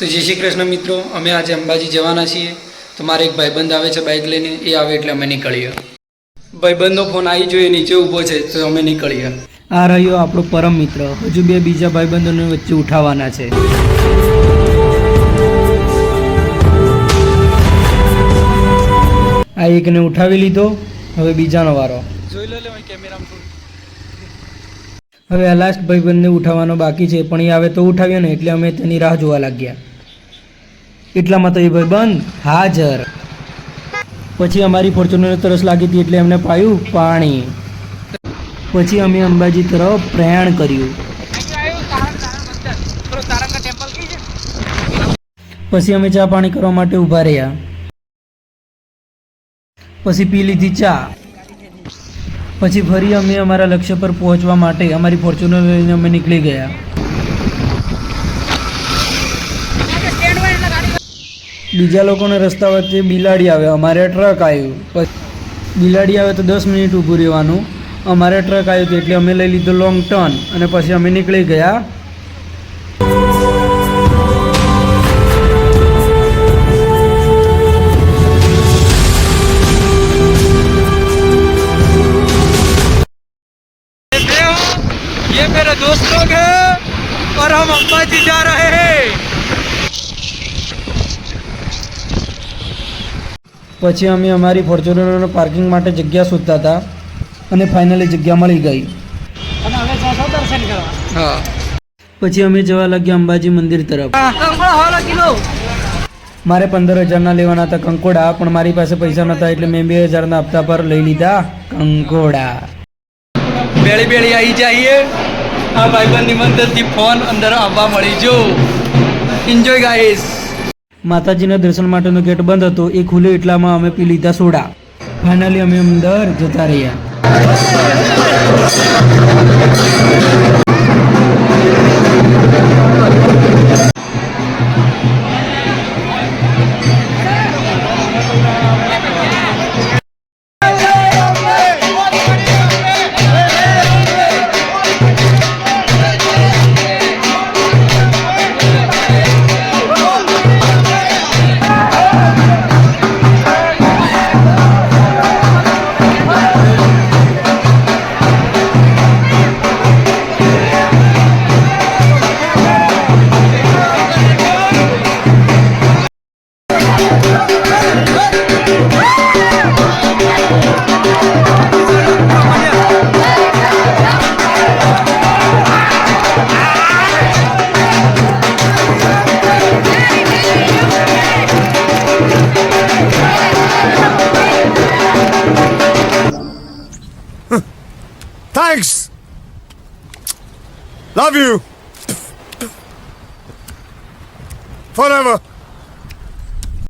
તો જય શ્રી કૃષ્ણ મિત્રો, અમે આજે અંબાજી જવાના છીએ. તો મારે એક ભાઈબંધ આવે છે બાઇક લઈને, એ આવે એટલે અમે નીકળીએ. ભાઈબંધનો ફોન આવી જોઈએ, નીચે ઊભો છે, તો અમે નીકળીએ. આ રહ્યો આપણો પરમ મિત્ર. હજુ બે બીજા ભાઈબંધોને વચ્ચે ઉઠાવવાના છે. આ એકને ઉઠાવી લીધો, હવે બીજાનો વારો. જોઈ લે કેમેરામાં. હવે આ લાસ્ટ ભાઈબંધને ઉઠાવવાનો બાકી છે, પણ એ આવે તો ઉઠાવ્યો ને, એટલે અમે તેની રાહ જોવા લાગ્યા. એટલામાં તો એ ભાઈબંધ હાજર. પછી અમારી ફોર્ચ્યુનરને તરસ લાગી હતી એટલે એમને પાયું પાણી. પછી અમે અંબાજી તરફ પ્રયાણ કર્યું. પછી અમે ચા પાણી કરવા માટે ઊભા રહ્યા. પછી પી લીધી ચા. પછી ફરી અમે અમારા લક્ષ્ય પર પહોંચવા માટે અમારી ફોર્ચ્યુનર લઈને અમે નીકળી ગયા. બીજા લોકોને રસ્તા વચ્ચે બિલાડી આવે, અમારે ટ્રક આવ્યું. પછી બિલાડી આવે તો 10 મિનિટ ઊભું રહેવાનું. અમારે ટ્રક આવ્યું હતું એટલે અમે લઈ લીધો લોંગ ટર્ન અને પછી અમે નીકળી ગયા. ये मेरे दोस्त लोग हैं और हम अंबाजी जा रहे हैं. પછી અમે અમારી ફોર્ચ્યુનર પાર્કિંગ માટે જગ્યા શોધતા હતા અને ફાઇનલી જગ્યા મળી ગઈ. અને હવે જાશો દર્શન કરવા. હા. પછી અમે જવા લાગ્યા અંબાજી મંદિર તરફ. મારે 15,000ના લેવાના હતા કંકોડા, પણ મારી પાસે પૈસા નહોતા એટલે મેં 2,000ના હપ્તા પર લઈ લીધા કંકોડા. બેળી બેળી આવી જઈએ. આ ભાઈબંધની મદદથી ફોન અંદર આવવા મળી જો. Enjoy guys. માતાજીના દર્શન માટેનો ગેટ બંધ હતો, એ ખુલ્યો એટલામાં અમે પી લીધા સોડા. ફાઇનલી અમે અંદર જતા રહ્યા. Thanks. Love you. Forever.